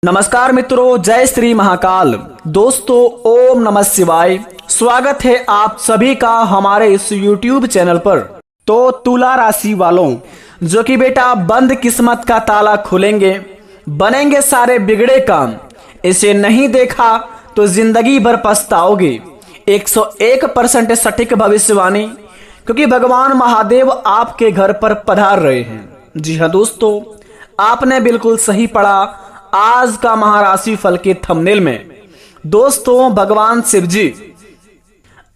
नमस्कार मित्रों, जय श्री महाकाल। दोस्तों, ओम नमः शिवाय। स्वागत है आप सभी का हमारे इस YouTube चैनल पर। तो तुला राशि वालों, जो कि बेटा बंद किस्मत का ताला खोलेंगे, बनेंगे सारे बिगड़े काम, इसे नहीं देखा तो जिंदगी भर पछताओगे। 101% सटीक भविष्यवाणी, क्योंकि भगवान महादेव आपके घर पर पधार रहे हैं। जी हाँ दोस्तों, आपने बिल्कुल सही पढ़ा। आज का महाराशि फल के थंबनेल में दोस्तों, भगवान शिव जी,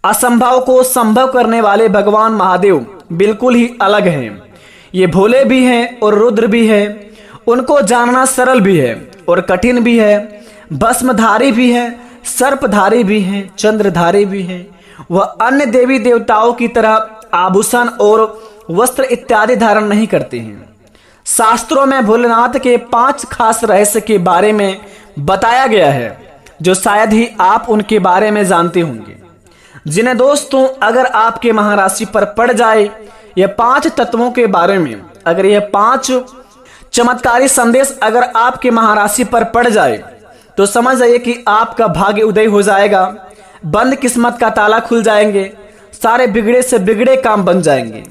असंभव को संभव करने वाले भगवान महादेव बिल्कुल ही अलग हैं। ये भोले भी हैं और रुद्र भी हैं। उनको जानना सरल भी है और कठिन भी है। भस्मधारी भी है, सर्पधारी भी हैं, चंद्रधारी भी हैं। वह अन्य देवी देवताओं की तरह आभूषण और वस्त्र इत्यादि धारण नहीं करते हैं। शास्त्रों में भोलेनाथ के 5 खास रहस्य के बारे में बताया गया है, जो शायद ही आप उनके बारे में जानते होंगे, जिन्हें दोस्तों अगर आपके महाराशि पर पड़ जाए, यह 5 तत्वों के बारे में अगर यह 5 चमत्कारी संदेश अगर आपके महाराशि पर पड़ जाए, तो समझ जाइए कि आपका भाग्य उदय हो जाएगा। बंद किस्मत का ताला खुल जाएंगे, सारे बिगड़े से बिगड़े काम बन जाएंगे।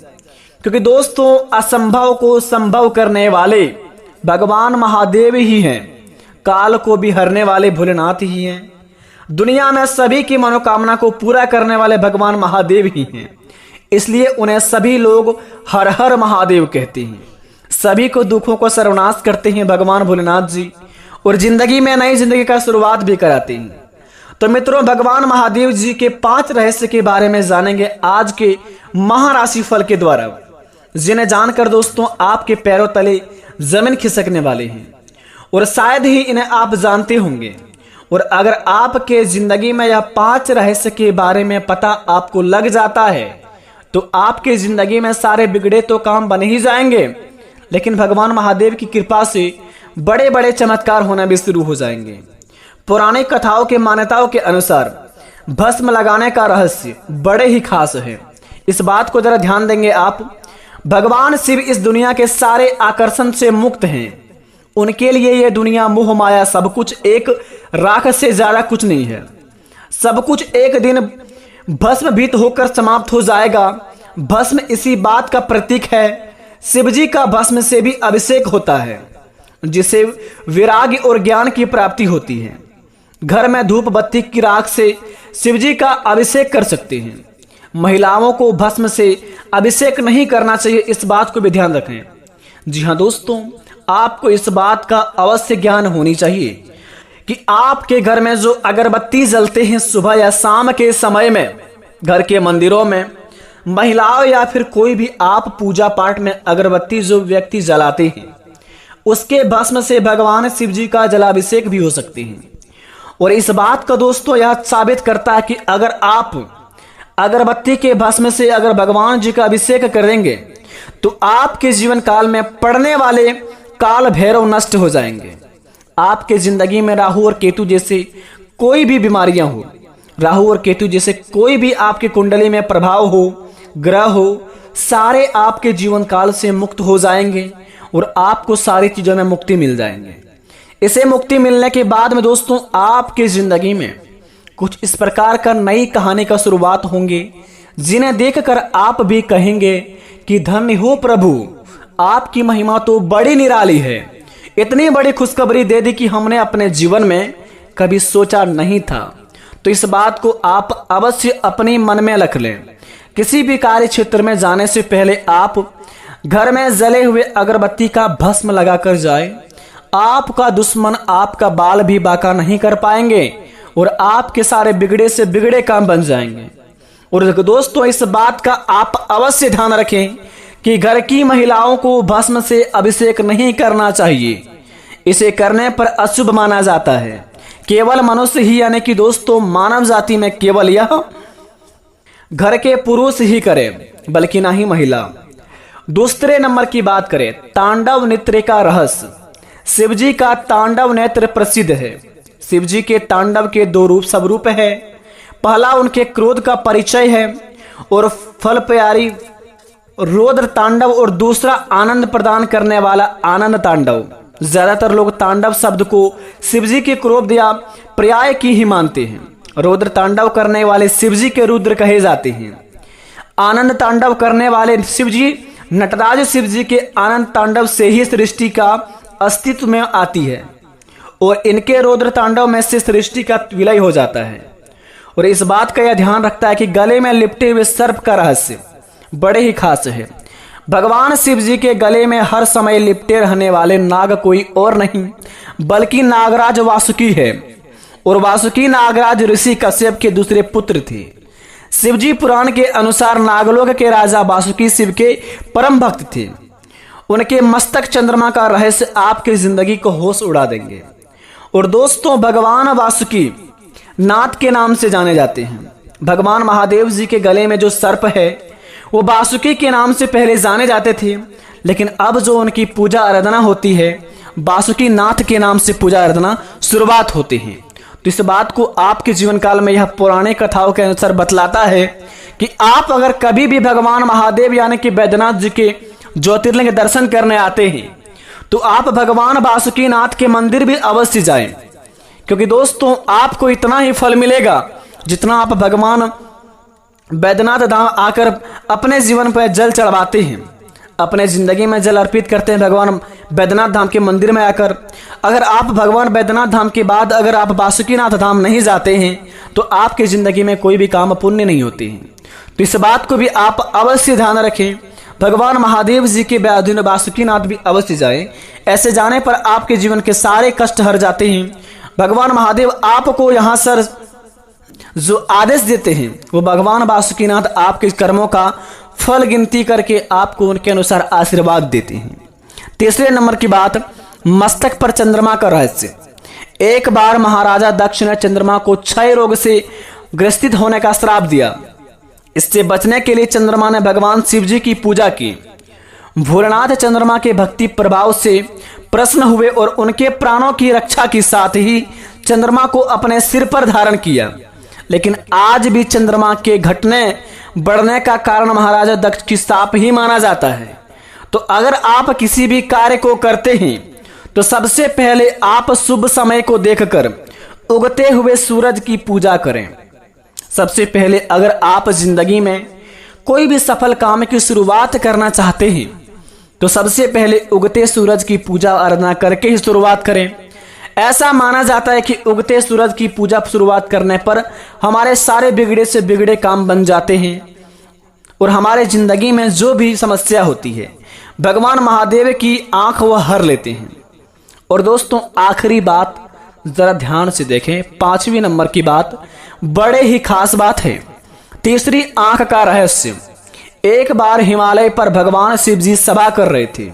क्योंकि दोस्तों, असंभव को संभव करने वाले भगवान महादेव ही हैं। काल को भी हरने वाले भोलेनाथ ही हैं। दुनिया में सभी की मनोकामना को पूरा करने वाले भगवान महादेव ही हैं। इसलिए उन्हें सभी लोग हर हर महादेव कहते हैं। सभी को दुखों को सर्वनाश करते हैं भगवान भोलेनाथ जी, और जिंदगी में नई जिंदगी का शुरुआत भी कराते हैं। तो मित्रों, भगवान महादेव जी के 5 रहस्य के बारे में जानेंगे आज के महाराशि फल के द्वारा, जिन्हें जानकर दोस्तों आपके पैरों तले जमीन खिसकने वाले हैं, और शायद ही इन्हें आप जानते होंगे। और अगर आपके जिंदगी में यह 5 रहस्य के बारे में पता आपको लग जाता है, तो आपके जिंदगी में सारे बिगड़े तो काम बन ही जाएंगे, लेकिन भगवान महादेव की कृपा से बड़े बड़े चमत्कार होना भी शुरू हो जाएंगे। पौराणिक कथाओं के मान्यताओं के अनुसार भस्म लगाने का रहस्य बड़े ही खास है। इस बात को जरा ध्यान देंगे आप। भगवान शिव इस दुनिया के सारे आकर्षण से मुक्त हैं। उनके लिए यह दुनिया मोह माया सब कुछ एक राख से ज्यादा कुछ नहीं है। सब कुछ एक दिन भस्म भीत होकर समाप्त हो जाएगा। भस्म इसी बात का प्रतीक है। शिव जी का भस्म से भी अभिषेक होता है, जिसे विराग और ज्ञान की प्राप्ति होती है। घर में धूप बत्ती की राख से शिव जी का अभिषेक कर सकते हैं। महिलाओं को भस्म से अभिषेक नहीं करना चाहिए, इस बात को भी ध्यान रखें। जी हाँ दोस्तों, आपको इस बात का अवश्य ज्ञान होनी चाहिए कि आपके घर में जो अगरबत्ती जलते हैं सुबह या शाम के समय में, घर के मंदिरों में महिलाओं या फिर कोई भी आप पूजा पाठ में अगरबत्ती जो व्यक्ति जलाते हैं, उसके भस्म से भगवान शिव जी का जलाभिषेक भी हो सकते हैं। और इस बात का दोस्तों यह साबित करता है कि अगर आप अगरबत्ती के भस्म से अगर भगवान जी का अभिषेक करेंगे, तो आपके जीवन काल में पड़ने वाले काल भैरव नष्ट हो जाएंगे। आपके जिंदगी में राहु और केतु जैसे कोई भी बीमारियां हो, राहु और केतु जैसे कोई भी आपके कुंडली में प्रभाव हो, ग्रह हो, सारे आपके जीवन काल से मुक्त हो जाएंगे और आपको सारी चीजों में मुक्ति मिल जाएंगे। इसे मुक्ति मिलने के बाद में दोस्तों आपके जिंदगी में कुछ इस प्रकार का नई कहानी का शुरुआत होंगे, जिन्हें देखकर आप भी कहेंगे कि धन्य हो प्रभु, आपकी महिमा तो बड़ी निराली है। इतनी बड़ी खुशखबरी दे दी कि हमने अपने जीवन में कभी सोचा नहीं था। तो इस बात को आप अवश्य अपने मन में रख लें। किसी भी कार्य क्षेत्र में जाने से पहले आप घर में जले हुए अगरबत्ती का भस्म लगाकर जाए। आपका दुश्मन आपका बाल भी बांका नहीं कर पाएंगे और आपके सारे बिगड़े से बिगड़े काम बन जाएंगे। और दोस्तों, इस बात का आप अवश्य ध्यान रखें कि घर की महिलाओं को भस्म से अभिषेक नहीं करना चाहिए। इसे करने पर अशुभ माना जाता है। केवल मनुष्य ही, यानी कि दोस्तों मानव जाति में केवल यह घर के पुरुष ही करें, बल्कि ना ही महिला। दूसरे नंबर की बात करें, तांडव नृत्य का रहस्य। शिव जी का तांडव नृत्य प्रसिद्ध है। शिव जी के तांडव के 2 रूप स्वरूप है। पहला उनके क्रोध का परिचय है और फल प्यारी रौद्र तांडव, और दूसरा आनंद प्रदान करने वाला आनंद तांडव, ज्यादातर लोग तांडव शब्द को शिवजी के क्रोध या पर्याय की ही मानते हैं। रुद्र तांडव करने वाले शिवजी के रुद्र कहे जाते हैं। आनंद तांडव करने वाले शिवजी नटराज शिवजी के आनंद तांडव से ही सृष्टि का अस्तित्व में आती है और इनके रुद्र तांडव में से सृष्टि का विलय हो जाता है। और इस बात का यह ध्यान रखता है कि गले में लिपटे हुए सर्प का रहस्य बड़े ही खास है। भगवान शिव जी के गले में हर समय लिपटे रहने वाले नाग कोई और नहीं बल्कि नागराज वासुकी है और वासुकी नागराज ऋषि कश्यप के दूसरे पुत्र थे। शिवजी पुराण के अनुसार नागलोक के राजा वासुकी शिव के परम भक्त थे। उनके मस्तक चंद्रमा का रहस्य आपकी जिंदगी को होश उड़ा देंगे। और दोस्तों, भगवान वासुकी नाथ के नाम से जाने जाते हैं। भगवान महादेव जी के गले में जो सर्प है वो वासुकी के नाम से पहले जाने जाते थे, लेकिन अब जो उनकी पूजा आराधना होती है वासुकी नाथ के नाम से पूजा आराधना शुरुआत होती है। तो इस बात को आपके जीवन काल में यह पुराने कथाओं के अनुसार बतलाता है कि आप अगर कभी भी भगवान महादेव यानी कि बैद्यनाथ जी के ज्योतिर्लिंग दर्शन करने आते हैं तो आप भगवान वासुकी नाथ के मंदिर भी अवश्य जाएं, क्योंकि दोस्तों आपको इतना ही फल मिलेगा जितना आप भगवान बैद्यनाथ धाम आकर अपने जीवन पर जल चढ़वाते हैं, अपने जिंदगी में जल अर्पित करते हैं भगवान बैद्यनाथ धाम के मंदिर में आकर। अगर आप भगवान बैद्यनाथ धाम के बाद अगर आप वासुकीनाथ धाम नहीं जाते हैं तो आपकी जिंदगी में कोई भी काम पुण्य नहीं होते हैं। तो इस बात को भी आप अवश्य ध्यान रखें। भगवान महादेव जी के अधीन वासुकीनाथ भी अवश्य जाए। ऐसे जाने पर आपके जीवन के सारे कष्ट हर जाते हैं। भगवान महादेव आपको यहाँ सर जो आदेश देते हैं वो भगवान वासुकीनाथ आपके कर्मों का फल गिनती करके आपको उनके अनुसार आशीर्वाद देते हैं। तीसरे नंबर की बात, मस्तक पर चंद्रमा का रहस्य। एक बार महाराजा दक्ष ने चंद्रमा को क्षय रोग से ग्रसित होने का श्राप दिया। इससे बचने के लिए चंद्रमा ने भगवान शिव जी की पूजा की। भोलेनाथ चंद्रमा के भक्ति प्रभाव से प्रसन्न हुए और उनके प्राणों की रक्षा के साथ ही चंद्रमा को अपने सिर पर धारण किया। लेकिन आज भी चंद्रमा के घटने बढ़ने का कारण महाराजा दक्ष की शाप ही माना जाता है। तो अगर आप किसी भी कार्य को करते हैं तो सबसे पहले आप शुभ समय को देखकर उगते हुए सूरज की पूजा करें। सबसे पहले अगर आप जिंदगी में कोई भी सफल काम की शुरुआत करना चाहते हैं तो सबसे पहले उगते सूरज की पूजा आराधना करके ही शुरुआत करें। ऐसा माना जाता है कि उगते सूरज की पूजा शुरुआत करने पर हमारे सारे बिगड़े से बिगड़े काम बन जाते हैं और हमारे जिंदगी में जो भी समस्या होती है भगवान महादेव की आंख वह हर लेते हैं। और दोस्तों, आखिरी बात जरा ध्यान से देखें, 5वें नंबर की बात बड़े ही खास बात है। तीसरी आंख का रहस्य। एक बार हिमालय पर भगवान शिव जी सभा कर रहे थे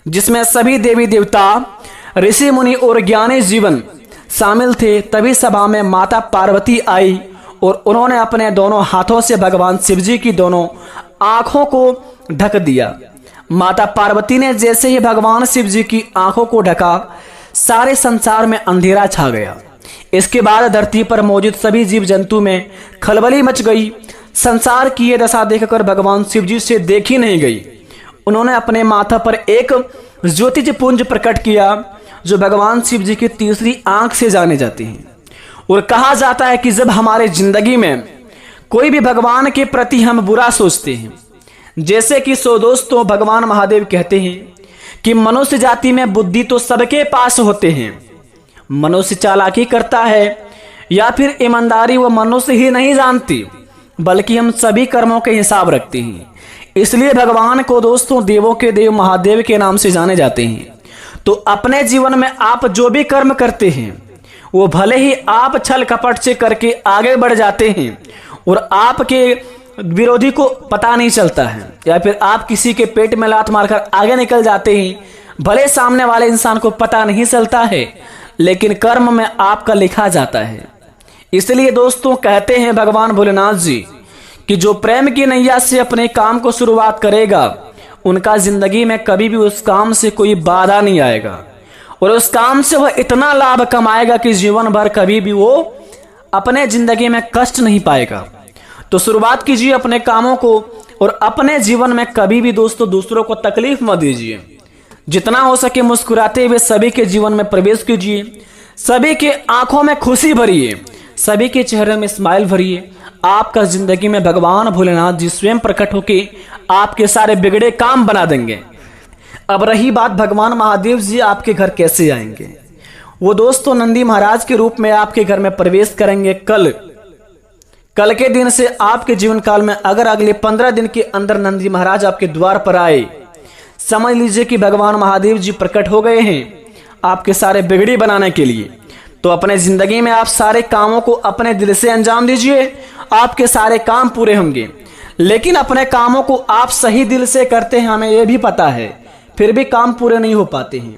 जिसमें सभी देवी देवता, ऋषि मुनि और ज्ञानी जीवन शामिल थे। तभी सभा में माता पार्वती आई और उन्होंने अपने दोनों हाथों से भगवान शिव जी की दोनों आंखों को ढक दिया। माता पार्वती ने जैसे ही भगवान शिव जी की आंखों को ढका सारे संसार में अंधेरा छा गया। इसके बाद धरती पर मौजूद सभी जीव जंतु में खलबली मच गई। संसार की यह दशा देखकर भगवान शिव जी से देखी नहीं गई। उन्होंने अपने माथा पर एक ज्योतिज पुंज प्रकट किया जो भगवान शिव जी की तीसरी आंख से जाने जाती है। और कहा जाता है कि जब हमारे जिंदगी में कोई भी भगवान के प्रति हम बुरा सोचते हैं, जैसे कि सो दोस्तों भगवान महादेव कहते हैं कि मनुष्य जाति में बुद्धि तो सबके पास होते हैं, मनुष्य चालाकी करता है या फिर ईमानदारी वो मनुष्य ही नहीं जानती, बल्कि हम सभी कर्मों के हिसाब रखते हैं। इसलिए भगवान को दोस्तों देवों के देव महादेव के नाम से जाने जाते हैं। तो अपने जीवन में आप जो भी कर्म करते हैं वो भले ही आप छल कपट से करके आगे बढ़ जाते हैं और आपके विरोधी को पता नहीं चलता है, या फिर आप किसी के पेट में लात मारकर आगे निकल जाते हैं, भले सामने वाले इंसान को पता नहीं चलता है, लेकिन कर्म में आपका लिखा जाता है। इसलिए दोस्तों कहते हैं भगवान भोलेनाथ जी कि जो प्रेम की नैया से अपने काम को शुरुआत करेगा उनका जिंदगी में कभी भी उस काम से कोई बाधा नहीं आएगा और उस काम से वह इतना लाभ कमाएगा कि जीवन भर कभी भी वो अपने जिंदगी में कष्ट नहीं पाएगा। तो शुरुआत कीजिए अपने कामों को और अपने जीवन में कभी भी दोस्तों दूसरों को तकलीफ मत दीजिए। जितना हो सके मुस्कुराते हुए सभी के जीवन में प्रवेश कीजिए, सभी के आंखों में खुशी भरिए, सभी के चेहरे में स्माइल भरिए। आपका जिंदगी में भगवान भोलेनाथ जी स्वयं प्रकट होके आपके सारे बिगड़े काम बना देंगे। अब रही बात भगवान महादेव जी आपके घर कैसे आएंगे, वो दोस्तों नंदी महाराज के रूप में आपके घर में प्रवेश करेंगे कल के दिन से आपके जीवन काल में। अगर अगले 15 दिन के अंदर नंदी महाराज आपके द्वार पर आए, समझ लीजिए कि भगवान महादेव जी प्रकट हो गए हैं आपके सारे बिगड़ी बनाने के लिए। तो अपने जिंदगी में आप सारे कामों को अपने दिल से अंजाम दीजिए, आपके सारे काम पूरे होंगे। लेकिन अपने कामों को आप सही दिल से करते हैं, हमें यह भी पता है, फिर भी काम पूरे नहीं हो पाते हैं।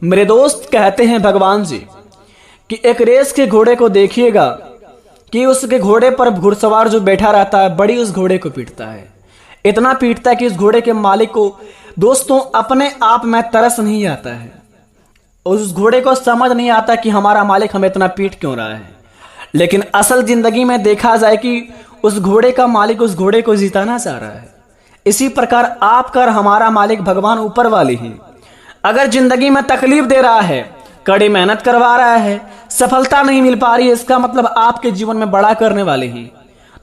मेरे दोस्त कहते हैं भगवान जी कि एक रेस के घोड़े को देखिएगा कि उसके घोड़े पर घुड़सवार जो बैठा रहता है बड़ी उस घोड़े को पीटता है, इतना पीटता है कि उस घोड़े के मालिक को दोस्तों अपने आप में तरस नहीं आता है। उस घोड़े को समझ नहीं आता कि हमारा मालिक हमें इतना पीट क्यों रहा है। लेकिन असल जिंदगी में देखा जाए कि उस घोड़े का मालिक उस घोड़े को जिताना चाह रहा है। इसी प्रकार आपका और हमारा मालिक भगवान ऊपर वाले हैं। अगर जिंदगी में तकलीफ दे रहा है, कड़ी मेहनत करवा रहा है, सफलता नहीं मिल पा रही है, इसका मतलब आपके जीवन में बड़ा करने वाले हैं।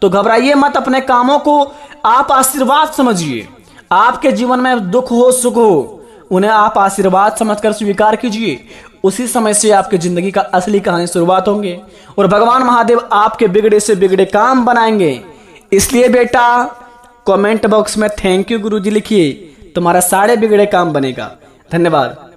तो घबराइए मत, अपने कामों को आप आशीर्वाद समझिए। आपके जीवन में दुख हो सुख हो, उन्हें आप आशीर्वाद समझकर स्वीकार कीजिए। उसी समय से आपकी जिंदगी का असली कहानी शुरुआत होंगे और भगवान महादेव आपके बिगड़े से बिगड़े काम बनाएंगे। इसलिए बेटा कमेंट बॉक्स में थैंक यू गुरुजी लिखिए, तुम्हारा सारे बिगड़े काम बनेगा। धन्यवाद।